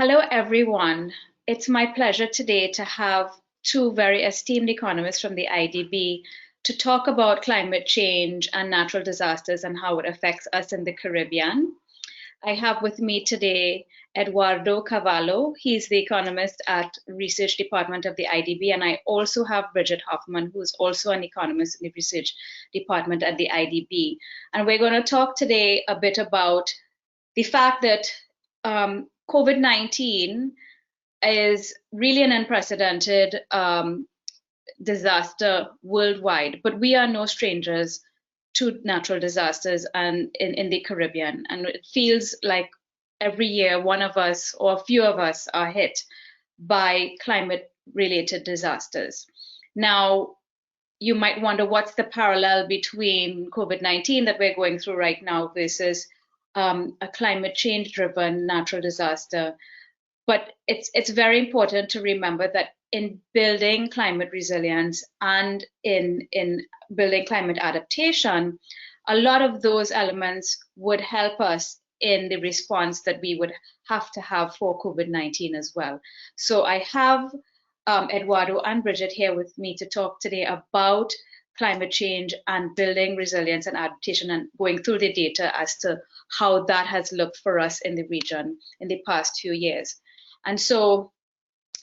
Hello, everyone. It's my pleasure today to have two very esteemed economists from the IDB to talk about climate change and natural disasters and how it affects us in the Caribbean. I have with me today Eduardo Cavallo. He's the economist at Research Department of the IDB, and I also have Bridget Hoffman, who's also an economist in the Research Department at the IDB. And we're going to talk today a bit about the fact that COVID-19 is really an unprecedented disaster worldwide, but we are no strangers to natural disasters and in the Caribbean. And it feels like every year one of us or a few of us are hit by climate-related disasters. Now, you might wonder what's the parallel between COVID-19 that we're going through right now versus a climate change driven natural disaster. But it's very important to remember that in building climate resilience and in building climate adaptation, a lot of those elements would help us in the response that we would have to have for COVID-19 as well. So I have Eduardo and Bridget here with me to talk today about climate change and building resilience and adaptation and going through the data as to how that has looked for us in the region in the past few years. And so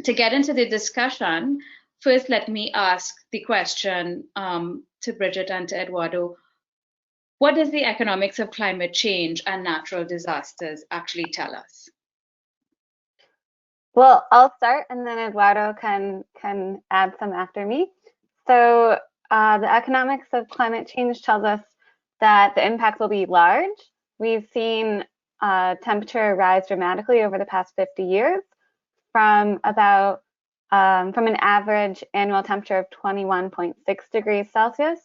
to get into the discussion, first let me ask the question to Bridget and to Eduardo. What does the economics of climate change and natural disasters actually tell us? Well, I'll start and then Eduardo can add some after me. So the economics of climate change tells us that the impact will be large. We've seen temperature rise dramatically over the past 50 years from an average annual temperature of 21.6 degrees Celsius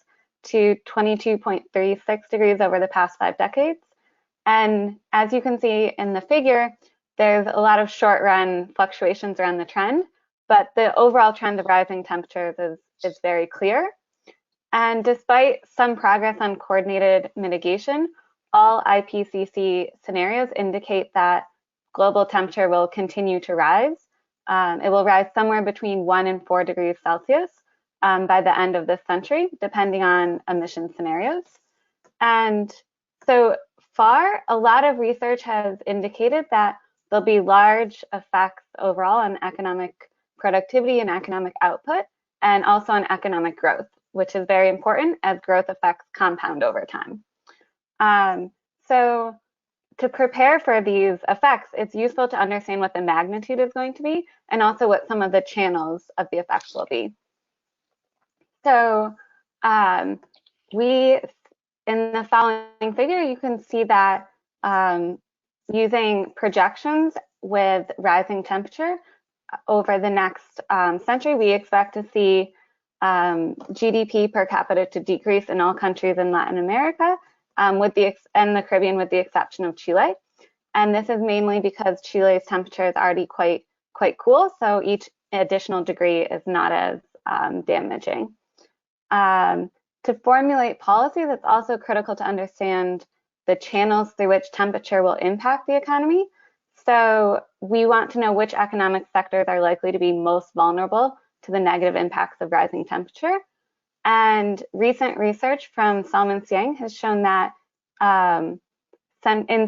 to 22.36 degrees over the past 5 decades. And as you can see in the figure, there's a lot of short-run fluctuations around the trend, but the overall trend of rising temperatures is very clear. And despite some progress on coordinated mitigation, all IPCC scenarios indicate that global temperature will continue to rise. It will rise somewhere between 1 and 4 degrees Celsius by the end of this century, depending on emission scenarios. And so far, a lot of research has indicated that there'll be large effects overall on economic productivity and economic output, and also on economic growth, which is very important as growth effects compound over time. So to prepare for these effects, it's useful to understand what the magnitude is going to be and also what some of the channels of the effects will be. So in the following figure, you can see that using projections with rising temperature over the next century, we expect to see GDP per capita to decrease in all countries in Latin America and the Caribbean, with the exception of Chile. And this is mainly because Chile's temperature is already quite cool, so each additional degree is not as damaging. To formulate policies, it's also critical to understand the channels through which temperature will impact the economy. So we want to know which economic sectors are likely to be most vulnerable to the negative impacts of rising temperature. And recent research from Salman Siang has shown that in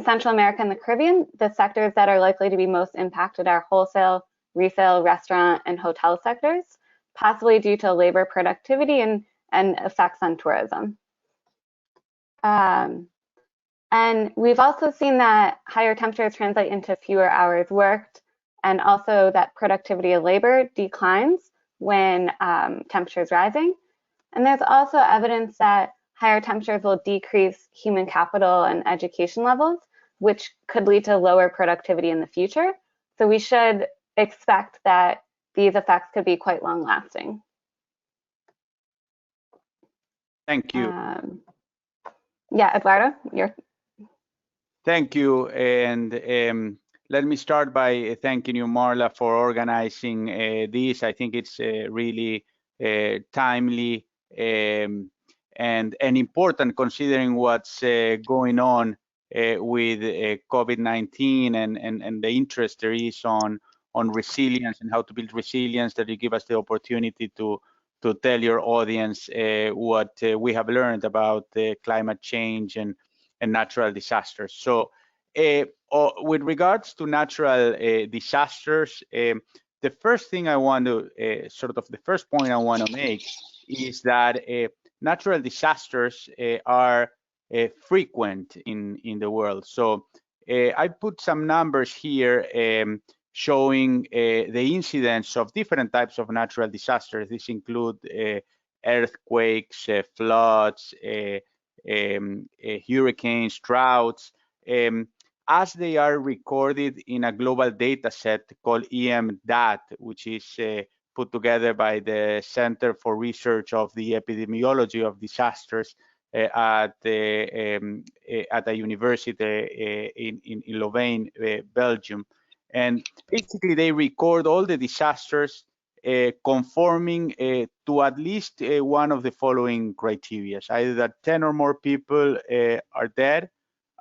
Central America and the Caribbean, the sectors that are likely to be most impacted are wholesale, resale, restaurant, and hotel sectors, possibly due to labor productivity and effects on tourism. And we've also seen that higher temperatures translate into fewer hours worked, and also that productivity of labor declines when temperature is rising. And there's also evidence that higher temperatures will decrease human capital and education levels, which could lead to lower productivity in the future. So we should expect that these effects could be quite long lasting. Thank you. Yeah, Eduardo, Thank you. And let me start by thanking you, Marla, for organizing this. I think it's really timely and important, considering what's going on with COVID-19 and the interest there is on resilience and how to build resilience, that you give us the opportunity to tell your audience what we have learned about climate change and natural disasters. So with regards to natural disasters, the first thing I want to, the first point I want to make is that natural disasters are frequent in the world. So I put some numbers here showing the incidence of different types of natural disasters. These include earthquakes, floods, hurricanes, droughts, as they are recorded in a global data set called EMDAT, which is put together by the Center for Research of the Epidemiology of Disasters at a university in Louvain, Belgium. And basically, they record all the disasters conforming to at least one of the following criteria: either that 10 or more people are dead,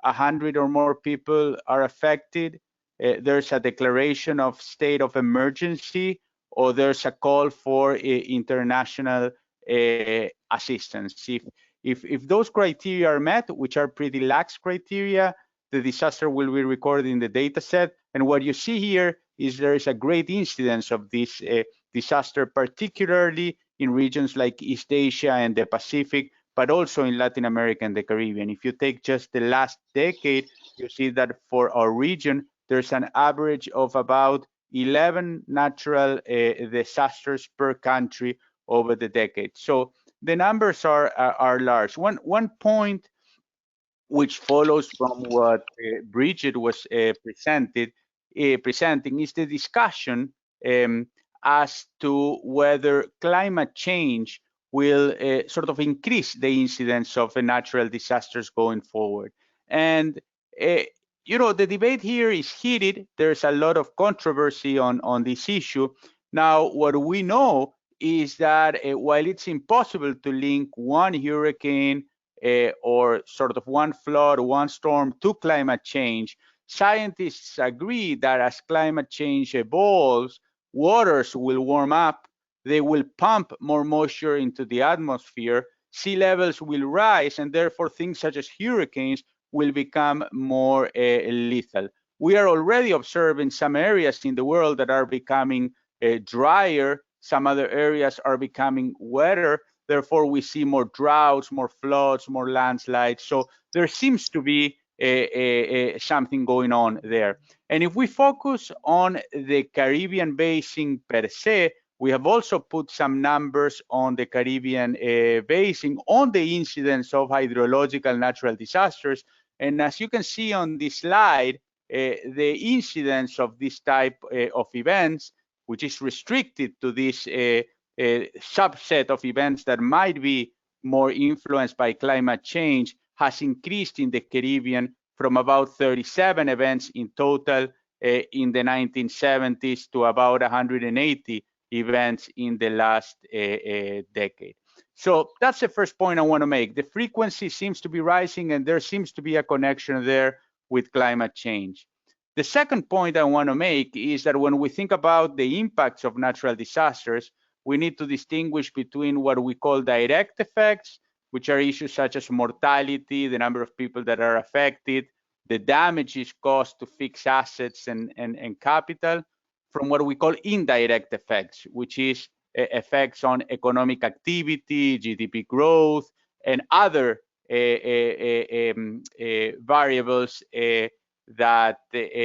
100 or more people are affected, there's a declaration of state of emergency, or there's a call for international assistance. If those criteria are met, which are pretty lax criteria, the disaster will be recorded in the data set. And what you see here is there is a great incidence of this disaster, particularly in regions like East Asia and the Pacific, but also in Latin America and the Caribbean. If you take just the last decade, you see that for our region, there's an average of about 11 natural disasters per country over the decade. So the numbers are large. One point which follows from what Bridget was presenting is the discussion as to whether climate change will sort of increase the incidence of natural disasters going forward. And you know, the debate here is heated. There's a lot of controversy on this issue. Now, what we know is that while it's impossible to link one hurricane or sort of one flood, one storm to climate change, scientists agree that as climate change evolves, waters will warm up, they will pump more moisture into the atmosphere, sea levels will rise, and therefore things such as hurricanes will become more lethal. We are already observing some areas in the world that are becoming drier, some other areas are becoming wetter, therefore we see more droughts, more floods, more landslides. So there seems to be something going on there. And if we focus on the Caribbean basin per se, we have also put some numbers on the Caribbean basin on the incidence of hydrological natural disasters. And as you can see on this slide, the incidence of this type of events, which is restricted to this subset of events that might be more influenced by climate change, has increased in the Caribbean from about 37 events in total in the 1970s to about 180 events in the last decade. So that's the first point I want to make. The frequency seems to be rising, and there seems to be a connection there with climate change. The second point I want to make is that when we think about the impacts of natural disasters, we need to distinguish between what we call direct effects, which are issues such as mortality, the number of people that are affected, the damages caused to fixed assets and capital, from what we call indirect effects, which is effects on economic activity, GDP growth, and other variables that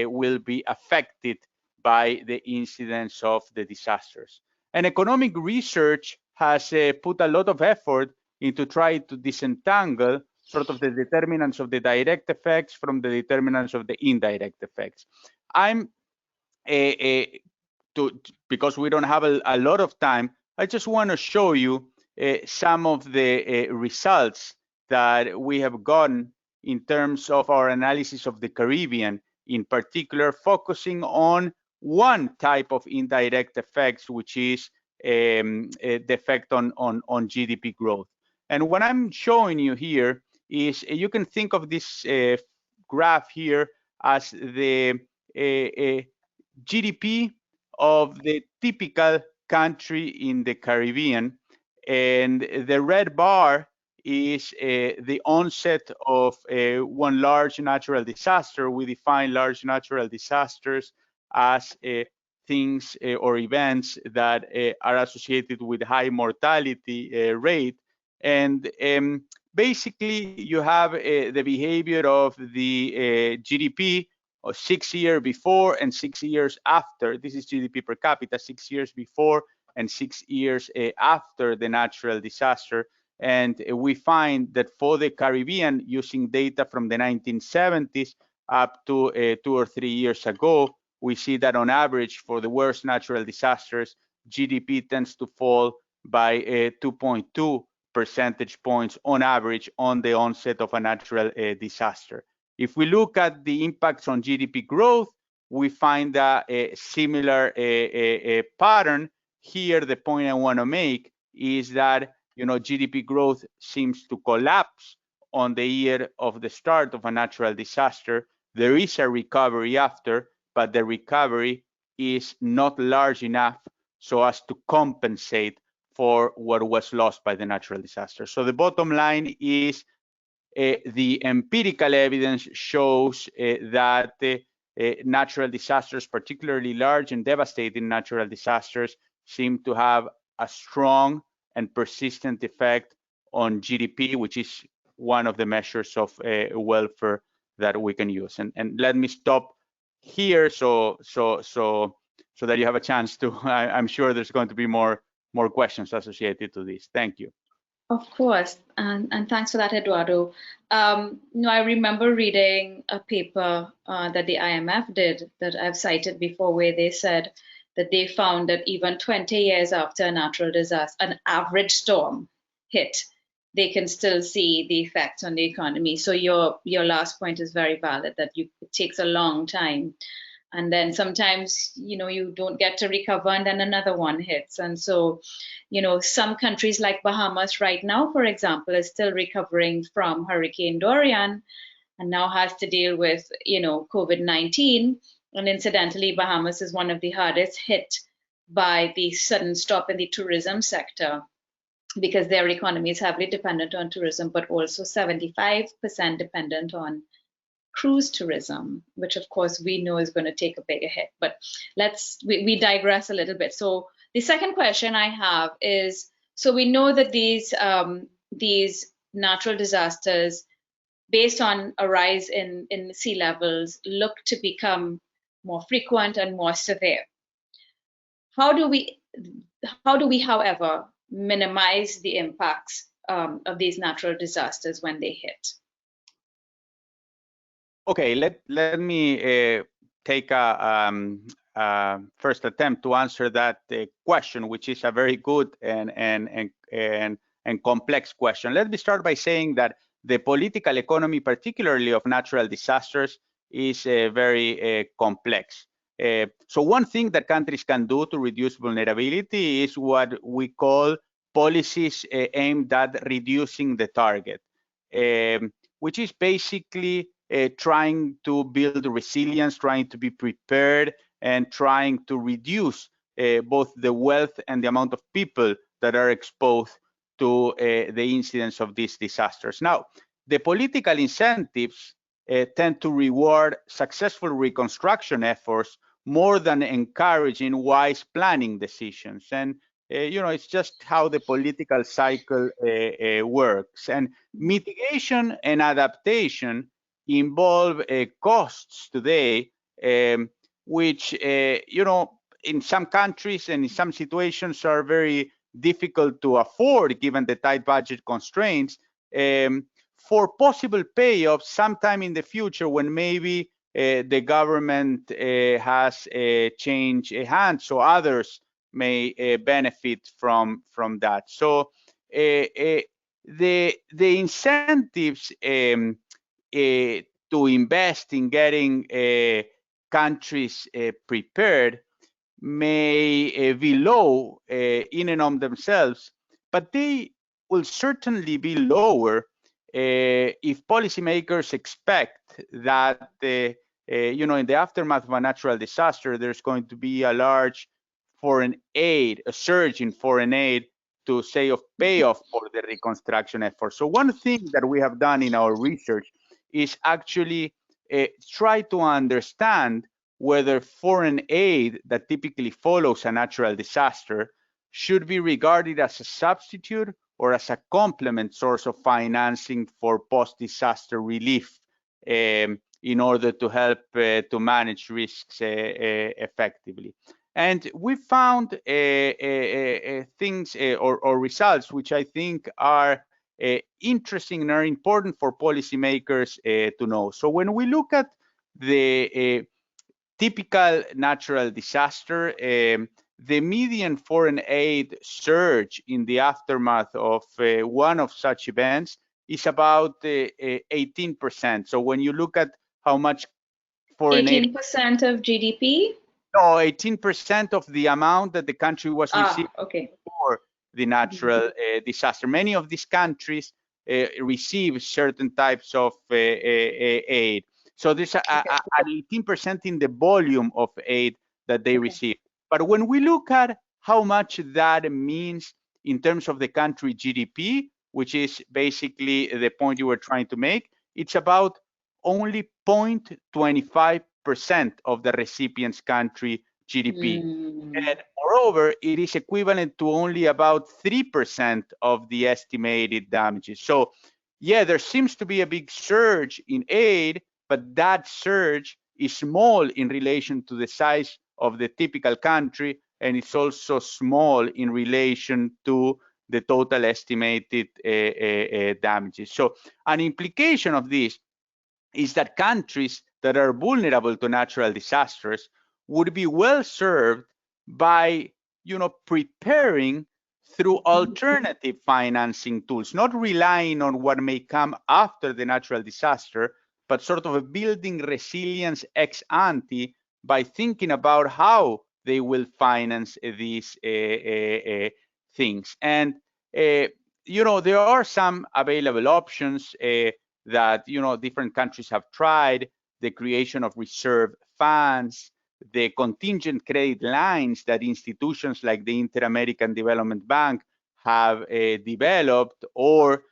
will be affected by the incidence of the disasters. And economic research has put a lot of effort into trying to disentangle sort of the determinants of the direct effects from the determinants of the indirect effects. Because we don't have a lot of time, I just want to show you some of the results that we have gotten in terms of our analysis of the Caribbean, in particular, focusing on one type of indirect effects, which is the effect on GDP growth. And what I'm showing you here is you can think of this graph here as the GDP of the typical country in the Caribbean. And the red bar is the onset of one large natural disaster. We define large natural disasters as things or events that are associated with high mortality rate. And basically, you have the behavior of the GDP 6 years before and 6 years after. This is GDP per capita, 6 years before and 6 years after the natural disaster. And we find that for the Caribbean, using data from the 1970s up to 2 or 3 years ago, we see that on average for the worst natural disasters, GDP tends to fall by 2.2 percentage points on average on the onset of a natural disaster. If we look at the impacts on GDP growth, we find a similar pattern. Here, the point I want to make is that GDP growth seems to collapse on the year of the start of a natural disaster. There is a recovery after, but the recovery is not large enough so as to compensate for what was lost by the natural disaster. So the bottom line is the empirical evidence shows that natural disasters, particularly large and devastating natural disasters, seem to have a strong and persistent effect on GDP, which is one of the measures of welfare that we can use. And let me stop here so that you have a chance to. I'm sure there's going to be more questions associated to this. Thank you. Of course, and thanks for that, Eduardo. I remember reading a paper that the IMF did that I've cited before, where they said that they found that even 20 years after a natural disaster, an average storm hit, they can still see the effects on the economy. So your last point is very valid, that it takes a long time. And then sometimes, you don't get to recover and then another one hits. And so, some countries like Bahamas right now, for example, is still recovering from Hurricane Dorian and now has to deal with, COVID-19. And incidentally, Bahamas is one of the hardest hit by the sudden stop in the tourism sector, because their economy is heavily dependent on tourism, but also 75% dependent on cruise tourism, which of course we know is going to take a bigger hit. But we digress a little bit. So the second question I have is, so we know that these natural disasters, based on a rise in sea levels, look to become more frequent and more severe. How do we, however, minimize the impacts of these natural disasters when they hit? Okay, let me take a first attempt to answer that question, which is a very good and complex question. Let me start by saying that the political economy, particularly of natural disasters, is very complex. So one thing that countries can do to reduce vulnerability is what we call policies aimed at reducing the target, which is basically trying to build resilience, trying to be prepared, and trying to reduce both the wealth and the amount of people that are exposed to the incidence of these disasters. Now, the political incentives tend to reward successful reconstruction efforts more than encouraging wise planning decisions. And it's just how the political cycle works. And mitigation and adaptation involve costs today, which, in some countries and in some situations are very difficult to afford given the tight budget constraints, for possible payoffs sometime in the future when maybe the government has changed hands, so others may benefit from that. So the incentives to invest in getting countries prepared may be low in and of themselves, but they will certainly be lower if policymakers expect that you know, in the aftermath of a natural disaster, there's going to be a large foreign aid, a surge in foreign aid to say of payoff for the reconstruction effort. So one thing that we have done in our research is actually try to understand whether foreign aid that typically follows a natural disaster should be regarded as a substitute or as a complement source of financing for post-disaster relief in order to help to manage risks effectively. And we found things or results which I think are interesting and are important for policymakers to know. So when we look at the typical natural disaster, the median foreign aid surge in the aftermath of one of such events is about 18%. So when you look at how much foreign 18% of GDP? No, 18% of the amount that the country was receiving for the natural disaster. Many of these countries receive certain types of aid. So there's an 18% in the volume of aid that they receive. But when we look at how much that means in terms of the country GDP, which is basically the point you were trying to make, it's about only 0.25% of the recipient's country GDP. And moreover, it is equivalent to only about 3% of the estimated damages. So yeah, there seems to be a big surge in aid, but that surge is small in relation to the size of the typical country, and it's also small in relation to the total estimated damages. So an implication of this is that countries that are vulnerable to natural disasters would be well served by, you know, preparing through alternative financing tools, not relying on what may come after the natural disaster, but sort of building resilience ex ante by thinking about how they will finance these things. And you know, there are some available options that, you know, different countries have tried: the creation of reserve funds, the contingent credit lines that institutions like the Inter-American Development Bank have developed, or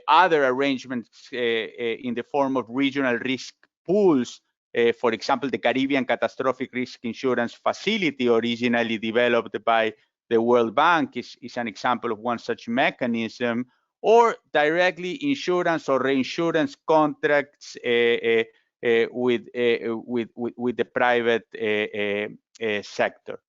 other arrangements in the form of regional risk pools. For example, the Caribbean Catastrophic Risk Insurance Facility, originally developed by the World Bank, is an example of one such mechanism, or directly insurance or reinsurance contracts with the private sector.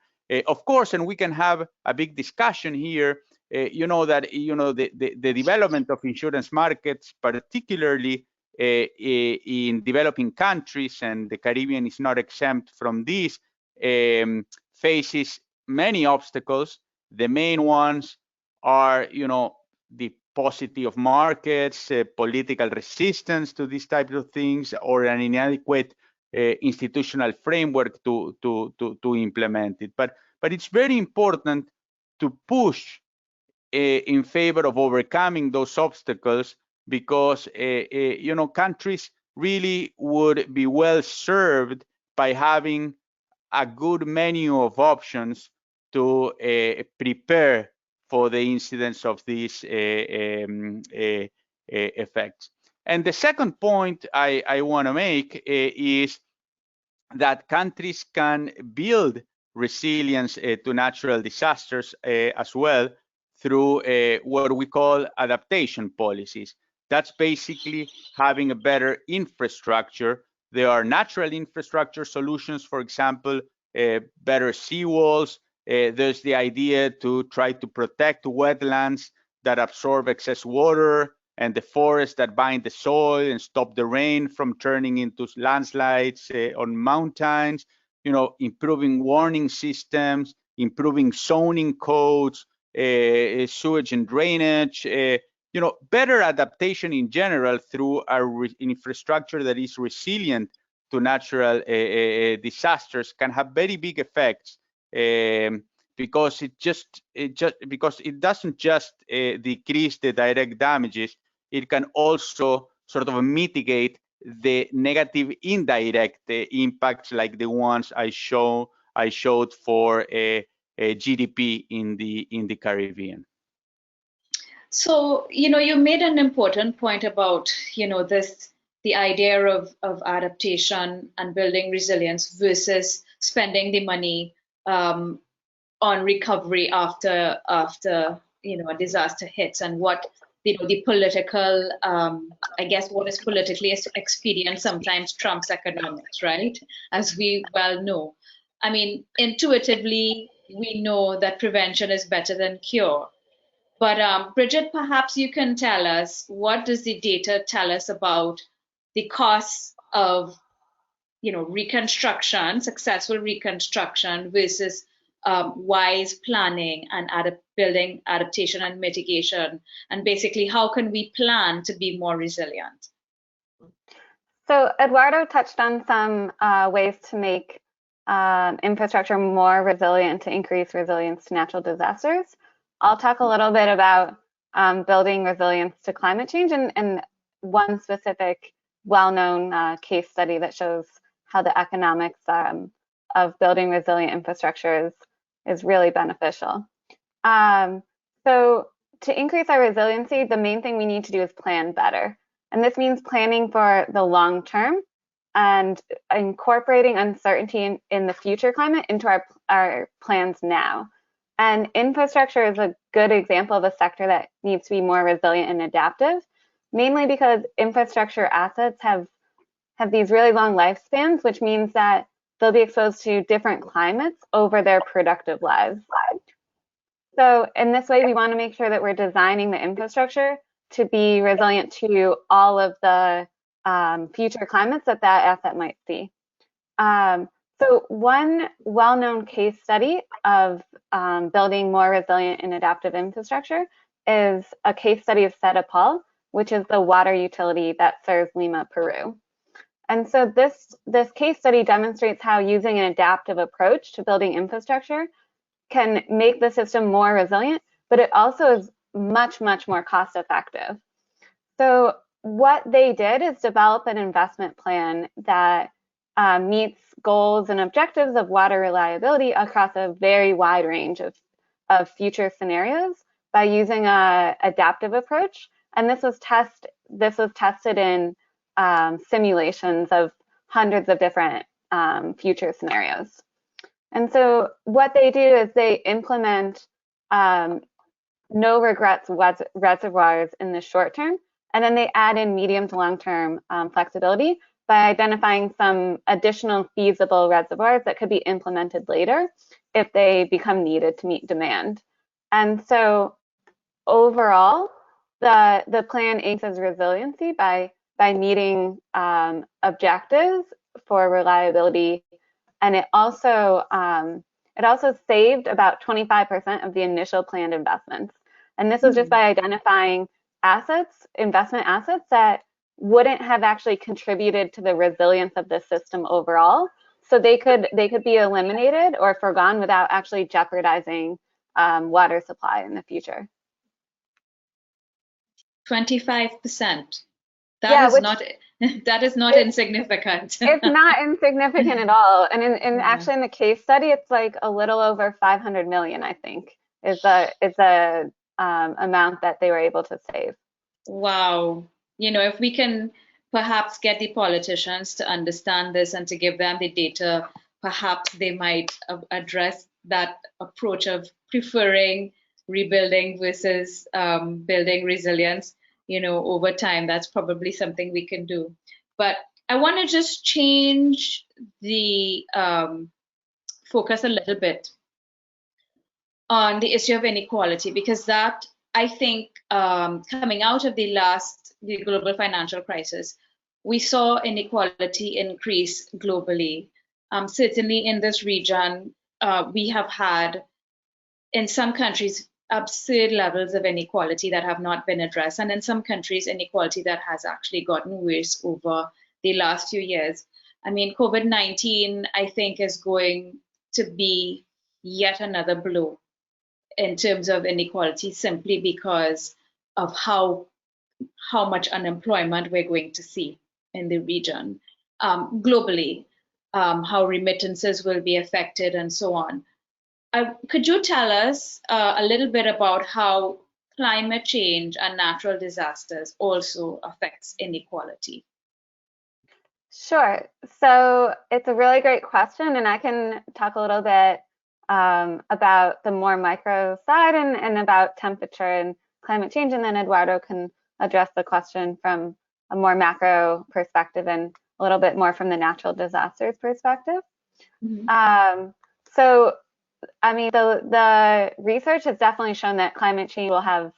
Of course, and we can have a big discussion here, you know, that, you know, the development of insurance markets, particularly in developing countries, and the Caribbean is not exempt from this, faces many obstacles. The main ones are, you know, the paucity of markets, political resistance to these types of things, or an inadequate institutional framework to implement it. But it's very important to push in favor of overcoming those obstacles, because you know, countries really would be well served by having a good menu of options to prepare for the incidence of these effects. And the second point I want to make is that countries can build resilience to natural disasters as well through what we call adaptation policies. That's basically having a better infrastructure. There are natural infrastructure solutions, for example, better seawalls. There's the idea to try to protect wetlands that absorb excess water, and the forests that bind the soil and stop the rain from turning into landslides on mountains. You know, improving warning systems, improving zoning codes, sewage and drainage. You know, better adaptation in general through our infrastructure that is resilient to natural disasters can have very big effects, because it doesn't just decrease the direct damages, it can also sort of mitigate the negative indirect impacts like the ones I showed for GDP in the Caribbean. So, you made an important point about, the idea of adaptation and building resilience versus spending the money on recovery after a disaster hits, and what the political, I guess what is politically expedient sometimes trumps economics, right? As we well know. I mean, intuitively, we know that prevention is better than cure. But Bridget, perhaps you can tell us, what does the data tell us about the costs of reconstruction, successful reconstruction versus wise planning and building adaptation and mitigation, and basically how can we plan to be more resilient? So Eduardo touched on some ways to make infrastructure more resilient, to increase resilience to natural disasters. I'll talk a little bit about building resilience to climate change and one specific well-known case study that shows how the economics of building resilient infrastructure is really beneficial. So to increase our resiliency, the main thing we need to do is plan better. And this means planning for the long term and incorporating uncertainty in the future climate into our plans now. And infrastructure is a good example of a sector that needs to be more resilient and adaptive, mainly because infrastructure assets have these really long lifespans, which means that they'll be exposed to different climates over their productive lives. So in this way, we want to make sure that we're designing the infrastructure to be resilient to all of the future climates that asset might see. So one well-known case study of building more resilient and adaptive infrastructure is a case study of Setapal, which is the water utility that serves Lima, Peru. And so this case study demonstrates how using an adaptive approach to building infrastructure can make the system more resilient, but it also is much, much more cost effective. So what they did is develop an investment plan that meets goals and objectives of water reliability across a very wide range of future scenarios by using an adaptive approach. And this was tested in simulations of hundreds of different future scenarios. And so what they do is they implement no regrets reservoirs in the short term, and then they add in medium to long term flexibility by identifying some additional feasible reservoirs that could be implemented later if they become needed to meet demand. And so overall, the plan aims at resiliency by meeting objectives for reliability, and it also saved about 25% of the initial planned investments. And this was just by identifying investment assets that wouldn't have actually contributed to the resilience of the system overall. So they could be eliminated or forgone without actually jeopardizing water supply in the future. 25%. That is not insignificant. It's not insignificant at all. And actually in the case study, it's like a little over 500 million, I think, is the amount that they were able to save. Wow. If we can perhaps get the politicians to understand this and to give them the data, perhaps they might address that approach of preferring rebuilding versus building resilience, over time. That's probably something we can do. But I want to just change the focus a little bit on the issue of inequality, because that, I think, coming out of the global financial crisis, we saw inequality increase globally. Certainly in this region, we have had, in some countries, absurd levels of inequality that have not been addressed, and in some countries, inequality that has actually gotten worse over the last few years. I mean, COVID-19, I think, is going to be yet another blow in terms of inequality, simply because of how much unemployment we're going to see. in the region, globally, how remittances will be affected and so on. Could you tell us a little bit about how climate change and natural disasters also affects inequality? Sure. So it's a really great question, and I can talk a little bit about the more micro side and about temperature and climate change, and then Eduardo can address the question from a more macro perspective and a little bit more from the natural disasters perspective. Mm-hmm. So, I mean, the research has definitely shown that climate change will have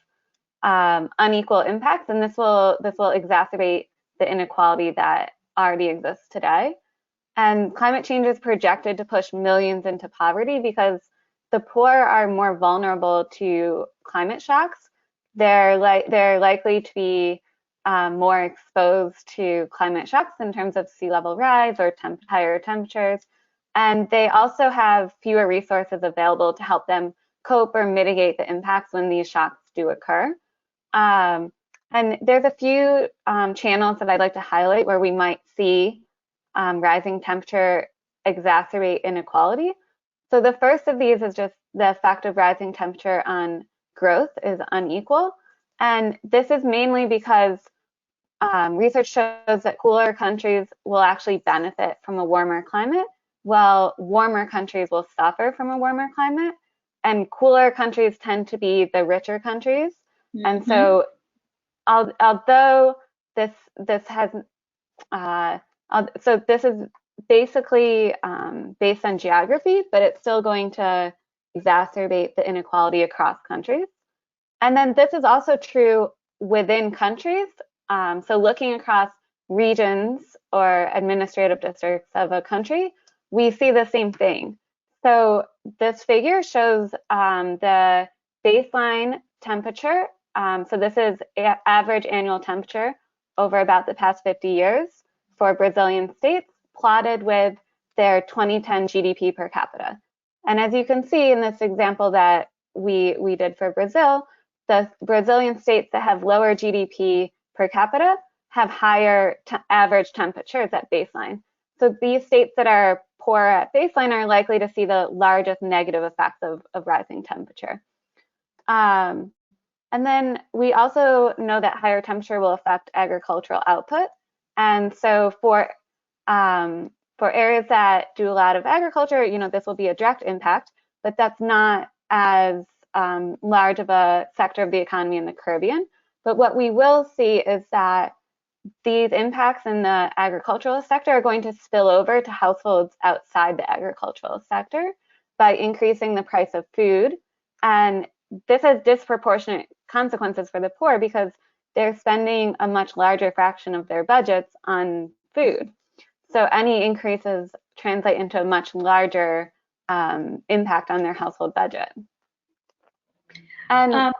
unequal impacts, and this will exacerbate the inequality that already exists today. And climate change is projected to push millions into poverty because the poor are more vulnerable to climate shocks. They're likely to be more exposed to climate shocks in terms of sea level rise or higher temperatures. And they also have fewer resources available to help them cope or mitigate the impacts when these shocks do occur. And there's a few channels that I'd like to highlight where we might see rising temperature exacerbate inequality. So the first of these is just the effect of rising temperature on growth is unequal. And this is mainly because research shows that cooler countries will actually benefit from a warmer climate, while warmer countries will suffer from a warmer climate. And cooler countries tend to be the richer countries. Mm-hmm. And so although this has so this is basically based on geography, but it's still going to exacerbate the inequality across countries. And then this is also true within countries. So looking across regions or administrative districts of a country, we see the same thing. So this figure shows the baseline temperature. So this is average annual temperature over about the past 50 years for Brazilian states, plotted with their 2010 GDP per capita. And as you can see in this example that we did for Brazil, the Brazilian states that have lower GDP per capita have higher average temperatures at baseline. So these states that are poor at baseline are likely to see the largest negative effects of rising temperature. And then we also know that higher temperature will affect agricultural output. And so for areas that do a lot of agriculture, this will be a direct impact, but that's not as large of a sector of the economy in the Caribbean. But what we will see is that these impacts in the agricultural sector are going to spill over to households outside the agricultural sector by increasing the price of food. And this has disproportionate consequences for the poor because they're spending a much larger fraction of their budgets on food. So any increases translate into a much larger impact on their household budget. And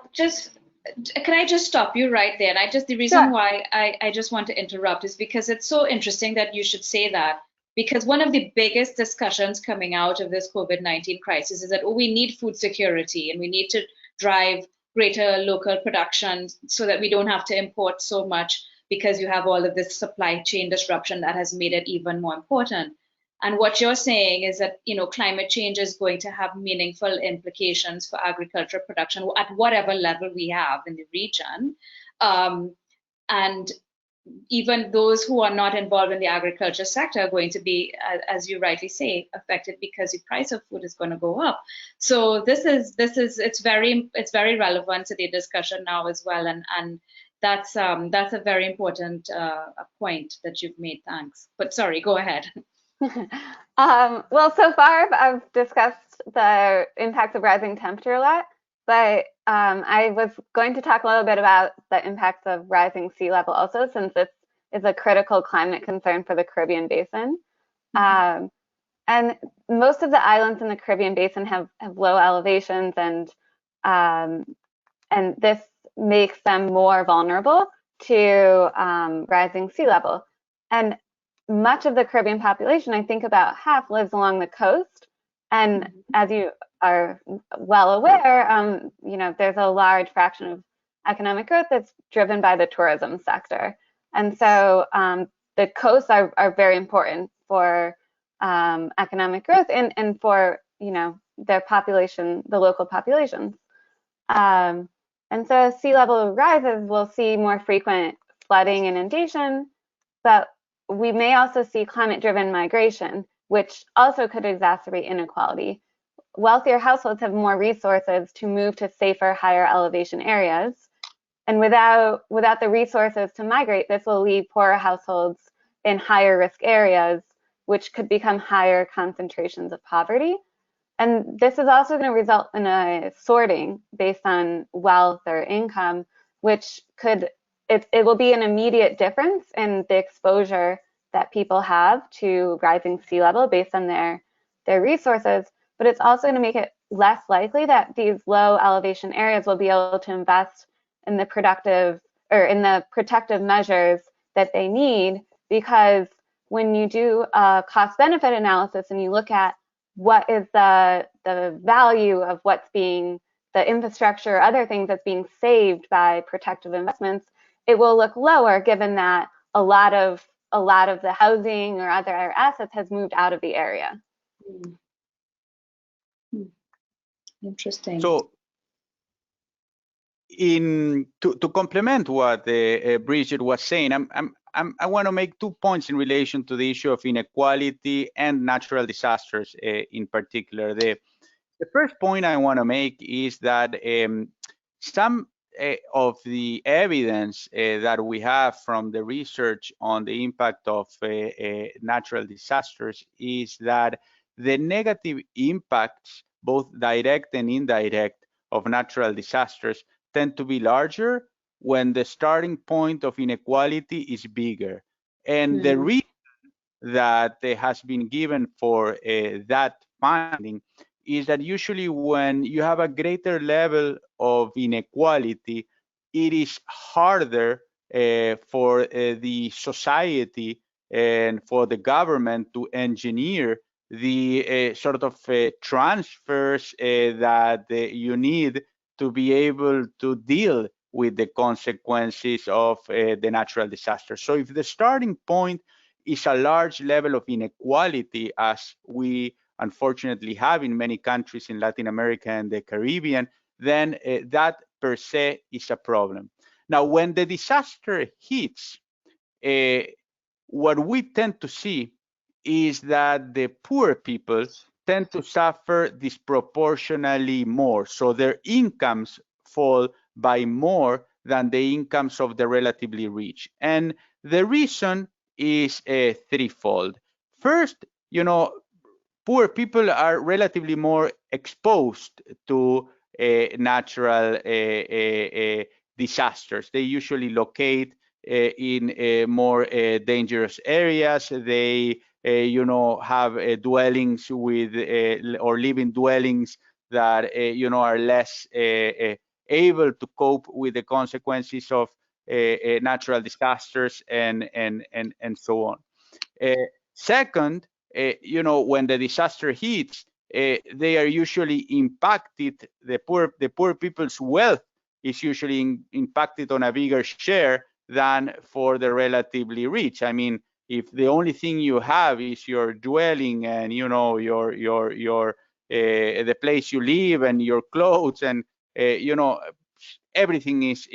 can I just stop you right there? And the reason why I just want to interrupt is because it's so interesting that you should say that, because one of the biggest discussions coming out of this COVID-19 crisis is that, we need food security and we need to drive greater local production so that we don't have to import so much, because you have all of this supply chain disruption that has made it even more important. And what you're saying is that, climate change is going to have meaningful implications for agricultural production at whatever level we have in the region. And even those who are not involved in the agriculture sector are going to be, as you rightly say, affected because the price of food is going to go up. So it's very relevant to the discussion now as well. And that's a very important point that you've made. Thanks. But sorry, go ahead. Well, so far I've discussed the impacts of rising temperature a lot, but I was going to talk a little bit about the impacts of rising sea level also, since this is a critical climate concern for the Caribbean basin. Mm-hmm. And most of the islands in the Caribbean basin have low elevations, and this makes them more vulnerable to rising sea level. And much of the Caribbean population, I think about half, lives along the coast. And as you are well aware, there's a large fraction of economic growth that's driven by the tourism sector. And so the coasts are very important for economic growth and for, you know, their population, the local populations. And so as sea level rises, we'll see more frequent flooding and inundation, but we may also see climate-driven migration, which also could exacerbate inequality. Wealthier households have more resources to move to safer, higher elevation areas. And without the resources to migrate, this will leave poorer households in higher risk areas, which could become higher concentrations of poverty. And this is also going to result in a sorting based on wealth or income, which could, it will be an immediate difference in the exposure that people have to rising sea level based on their resources, but it's also going to make it less likely that these low elevation areas will be able to invest in the productive or in the protective measures that they need, because when you do a cost benefit analysis and you look at what is the value of what's being, the infrastructure, other things that's being saved by protective investments, it will look lower given that a lot of the housing or other assets has moved out of the area. Interesting. So, to complement what Bridget was saying, I want to make 2 points in relation to the issue of inequality and natural disasters in particular. The first point I want to make is that some of the evidence that we have from the research on the impact of natural disasters is that the negative impacts, both direct and indirect, of natural disasters tend to be larger when the starting point of inequality is bigger. And the reason that has been given for that finding is that usually when you have a greater level of inequality, it is harder for the society and for the government to engineer the sort of transfers that you need to be able to deal with the consequences of the natural disaster. So if the starting point is a large level of inequality, as we unfortunately have in many countries in Latin America and the Caribbean, then that per se is a problem. Now, when the disaster hits, what we tend to see is that the poor people tend to suffer disproportionately more. So their incomes fall by more than the incomes of the relatively rich. And the reason is threefold. First, you know, poor people are relatively more exposed to natural disasters. They usually locate in more dangerous areas. They you know, have dwellings with or live in dwellings that you know, are less able to cope with the consequences of natural disasters and so on. Second, you know, when the disaster hits, they are usually impacted. The poor people's wealth is usually impacted on a bigger share than for the relatively rich. I mean, if the only thing you have is your dwelling and you know your the place you live and your clothes and you know, everything is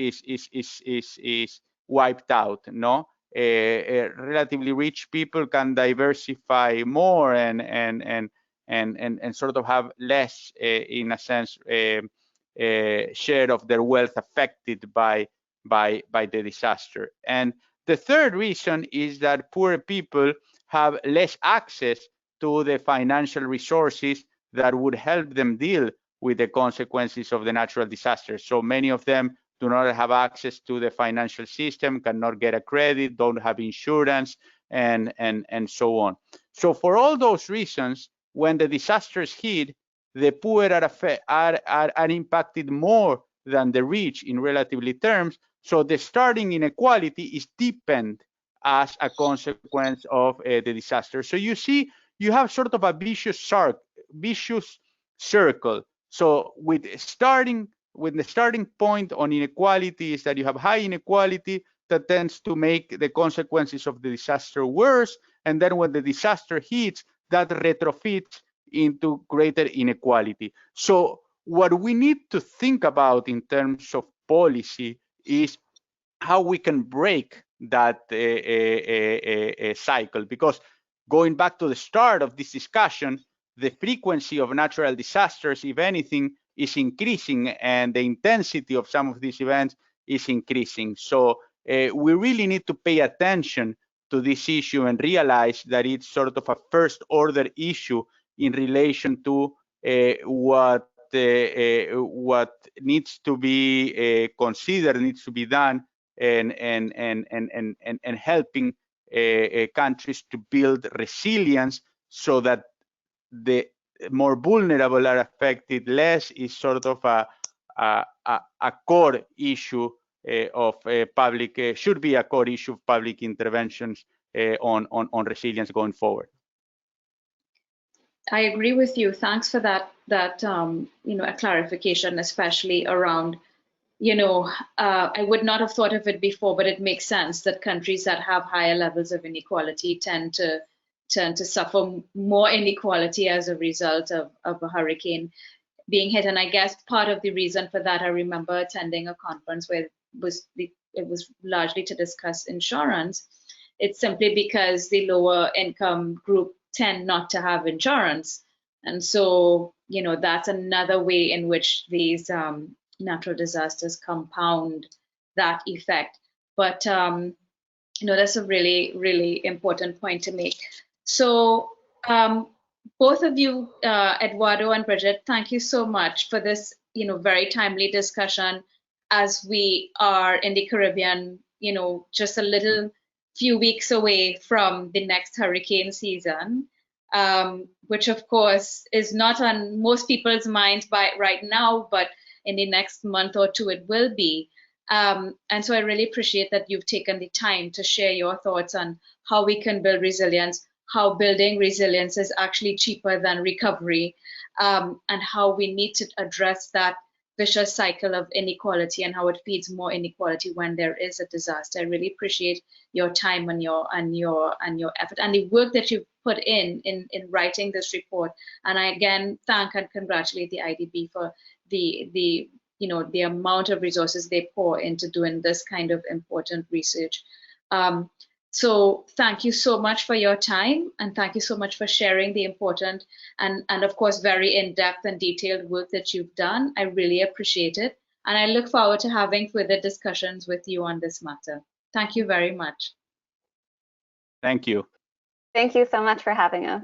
wiped out. No, relatively rich people can diversify more and sort of have less, in a sense, share of their wealth affected by the disaster. And the third reason is that poor people have less access to the financial resources that would help them deal with the consequences of the natural disaster. So many of them do not have access to the financial system, cannot get a credit, don't have insurance, and so on. So for all those reasons, when the disasters hit, the poor are impacted more than the rich in relatively terms. So the starting inequality is deepened as a consequence of the disaster. So you see, you have sort of a vicious circle. So with the starting point on inequality is that you have high inequality, that tends to make the consequences of the disaster worse. And then when the disaster hits, that retrofits into greater inequality. So what we need to think about in terms of policy is how we can break that cycle. Because going back to the start of this discussion, the frequency of natural disasters, if anything, is increasing, and the intensity of some of these events is increasing. So we really need to pay attention to this issue and realize that it's sort of a first order issue in relation to what needs to be considered, needs to be done, and helping countries to build resilience so that the more vulnerable are affected less is sort of a core issue of public, should be a core issue of public interventions on resilience going forward. I agree with you. Thanks for that a clarification, especially around, I would not have thought of it before, but it makes sense that countries that have higher levels of inequality tend to suffer more inequality as a result of a hurricane being hit. And I guess part of the reason for that, I remember attending a conference where it was largely to discuss insurance. It's simply because the lower income group tend not to have insurance. And so, that's another way in which these natural disasters compound that effect. But, that's a really, really important point to make. So both of you, Eduardo and Bridget, thank you so much for this, very timely discussion as we are in the Caribbean, just a little few weeks away from the next hurricane season, which of course is not on most people's minds right now, but in the next month or two it will be. And so I really appreciate that you've taken the time to share your thoughts on how we can build resilience, how building resilience is actually cheaper than recovery, and how we need to address that vicious cycle of inequality and how it feeds more inequality when there is a disaster. I really appreciate your time and your effort and the work that you've put in writing this report. And I again thank and congratulate the IDB for the amount of resources they pour into doing this kind of important research. So thank you so much for your time, and thank you so much for sharing the important and of course very in-depth and detailed work that you've done. I really appreciate it, and I look forward to having further discussions with you on this matter. Thank you very much. Thank you. Thank you so much for having us.